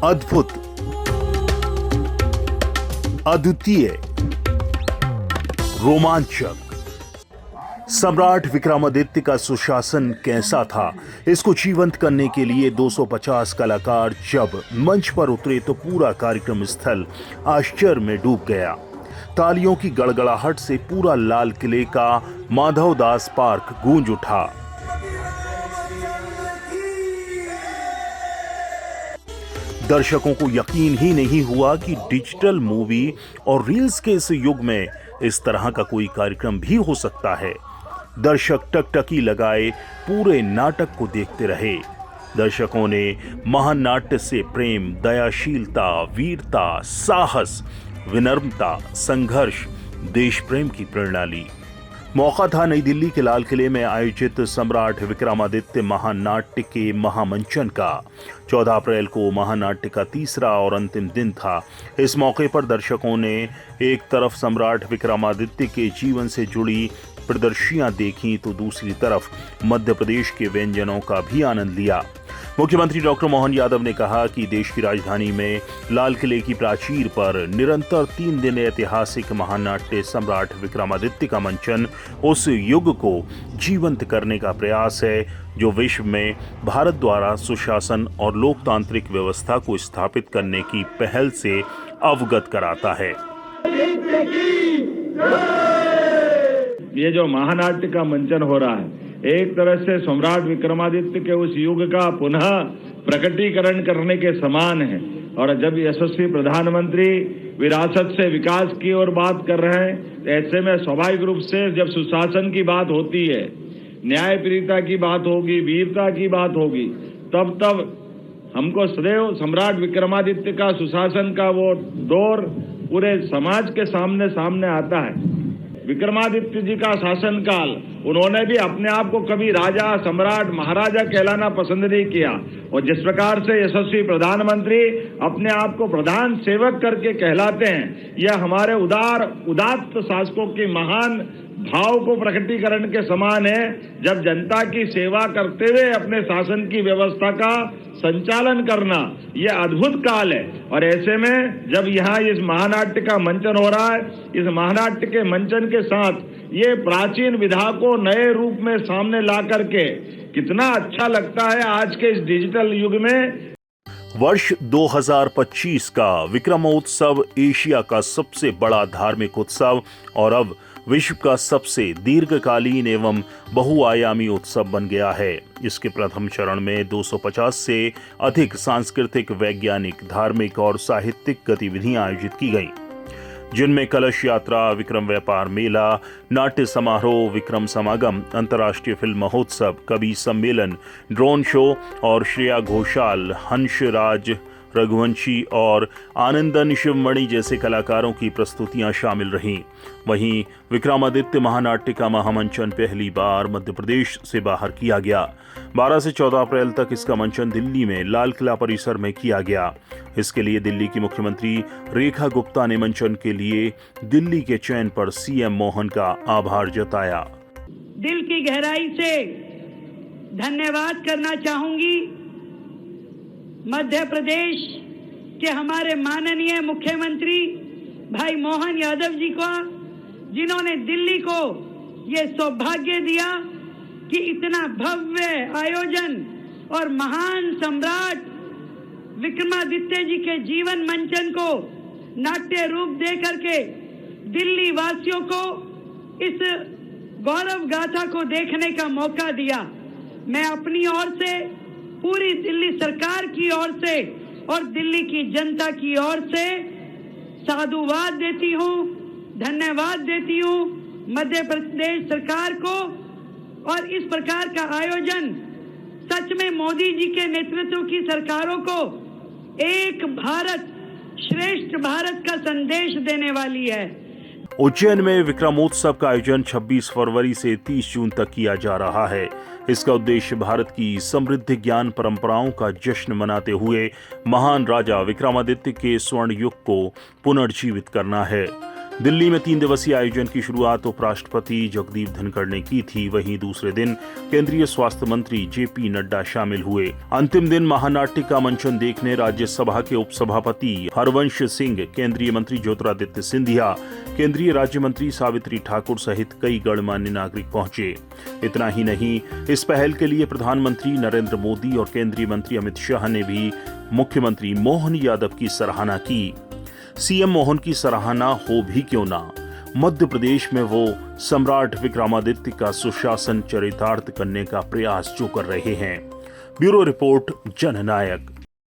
अद्भुत, अद्वितीय, रोमांचक। सम्राट विक्रमादित्य का सुशासन कैसा था, इसको जीवंत करने के लिए 250 कलाकार जब मंच पर उतरे तो पूरा कार्यक्रम स्थल आश्चर्य में डूब गया। तालियों की गड़गड़ाहट से पूरा लाल किले का माधवदास पार्क गूंज उठा। दर्शकों को यकीन ही नहीं हुआ कि डिजिटल मूवी और रील्स के इस युग में इस तरह का कोई कार्यक्रम भी हो सकता है। दर्शक टकटकी लगाए पूरे नाटक को देखते रहे। दर्शकों ने महानाट्य से प्रेम, दयाशीलता, वीरता, साहस, विनम्रता, संघर्ष, देश प्रेम की प्रेरणा ली। मौका था नई दिल्ली के लाल किले में आयोजित सम्राट विक्रमादित्य महानाट्य के महामंचन का। 14 अप्रैल को महानाट्य का तीसरा और अंतिम दिन था। इस मौके पर दर्शकों ने एक तरफ सम्राट विक्रमादित्य के जीवन से जुड़ी प्रदर्शियां देखी तो दूसरी तरफ मध्य प्रदेश के व्यंजनों का भी आनंद लिया। मुख्यमंत्री डॉक्टर मोहन यादव ने कहा कि देश की राजधानी में लाल किले की प्राचीर पर निरंतर 3 दिन ऐतिहासिक महानाट्य सम्राट विक्रमादित्य का मंचन उस युग को जीवंत करने का प्रयास है जो विश्व में भारत द्वारा सुशासन और लोकतांत्रिक व्यवस्था को स्थापित करने की पहल से अवगत कराता है। ये जो महानाट्य का मंचन हो रहा है, एक तरह से सम्राट विक्रमादित्य के उस युग का पुनः प्रकटीकरण करने के समान है। और जब यशस्वी प्रधानमंत्री विरासत से विकास की ओर बात कर रहे हैं, तो ऐसे में स्वाभाविक रूप से जब सुशासन की बात होती है, न्यायप्रियता की बात होगी, वीरता की बात होगी, तब हमको सदैव सम्राट विक्रमादित्य का सुशासन का वो दौर पूरे समाज के सामने आता है। विक्रमादित्य जी का शासनकाल, उन्होंने भी अपने आप को कभी राजा, सम्राट, महाराजा कहलाना पसंद नहीं किया। और जिस प्रकार से यशस्वी प्रधानमंत्री अपने आप को प्रधान सेवक करके कहलाते हैं, यह हमारे उदात्त शासकों की महान भाव को प्रकटीकरण के समान है। जब जनता की सेवा करते हुए अपने शासन की व्यवस्था का संचालन करना, यह अद्भुत काल है। और ऐसे में जब यहाँ इस महानाट्य का मंचन हो रहा है, इस महानाट्य के मंचन के साथ ये प्राचीन विधा को नए रूप में सामने ला करके कितना अच्छा लगता है आज के इस डिजिटल युग में। वर्ष 2025 का विक्रमोत्सव एशिया का सबसे बड़ा धार्मिक उत्सव और अब विश्व का सबसे दीर्घकालीन एवं बहुआयामी उत्सव बन गया है। इसके प्रथम चरण में 250 से अधिक सांस्कृतिक, वैज्ञानिक, धार्मिक और साहित्यिक गतिविधियां आयोजित की गईं, जिनमें कलश यात्रा, विक्रम व्यापार मेला, नाट्य समारोह, विक्रम समागम, अंतर्राष्ट्रीय फिल्म महोत्सव, कवि सम्मेलन, ड्रोन शो और श्रेया घोषाल, हंसराज रघुवंशी और आनंदन शिवमणि जैसे कलाकारों की प्रस्तुतियां शामिल रहीं। वहीं विक्रमादित्य महानाट्य का महामंचन पहली बार मध्य प्रदेश से बाहर किया गया। 12 से 14 अप्रैल तक इसका मंचन दिल्ली में लाल किला परिसर में किया गया। इसके लिए दिल्ली की मुख्यमंत्री रेखा गुप्ता ने मंचन के लिए दिल्ली के चयन पर सीएम मोहन का आभार जताया। दिल की गहराई से धन्यवाद करना चाहूंगी मध्य प्रदेश के हमारे माननीय मुख्यमंत्री भाई मोहन यादव जी को, जिन्होंने दिल्ली को ये सौभाग्य दिया कि इतना भव्य आयोजन और महान सम्राट विक्रमादित्य जी के जीवन मंचन को नाट्य रूप दे करके दिल्ली वासियों को इस गौरव गाथा को देखने का मौका दिया। मैं अपनी ओर से, पूरी दिल्ली सरकार की ओर से और दिल्ली की जनता की ओर से साधुवाद देती हूँ, धन्यवाद देती हूँ मध्य प्रदेश सरकार को। और इस प्रकार का आयोजन सच में मोदी जी के नेतृत्व की सरकारों को एक भारत श्रेष्ठ भारत का संदेश देने वाली है। उज्जैन में विक्रमोत्सव का आयोजन 26 फरवरी से 30 जून तक किया जा रहा है। इसका उद्देश्य भारत की समृद्ध ज्ञान परंपराओं का जश्न मनाते हुए महान राजा विक्रमादित्य के स्वर्ण युग को पुनर्जीवित करना है। दिल्ली में 3 दिवसीय आयोजन की शुरुआत उपराष्ट्रपति जगदीप धनखड़ ने की थी। वहीं दूसरे दिन केंद्रीय स्वास्थ्य मंत्री जेपी नड्डा शामिल हुए। अंतिम दिन महानाट्य का मंचन देखने राज्यसभा के उपसभापति हरवंश सिंह, केंद्रीय मंत्री ज्योतिरादित्य सिंधिया, केंद्रीय राज्य मंत्री सावित्री ठाकुर सहित कई गणमान्य नागरिक पहुंचे। इतना ही नहीं, इस पहल के लिए प्रधानमंत्री नरेंद्र मोदी और केंद्रीय मंत्री अमित शाह ने भी मुख्यमंत्री मोहन यादव की सराहना की। सीएम मोहन की सराहना हो भी क्यों ना, मध्य प्रदेश में वो सम्राट विक्रमादित्य का सुशासन चरितार्थ करने का प्रयास जो कर रहे हैं। ब्यूरो रिपोर्ट, जननायक।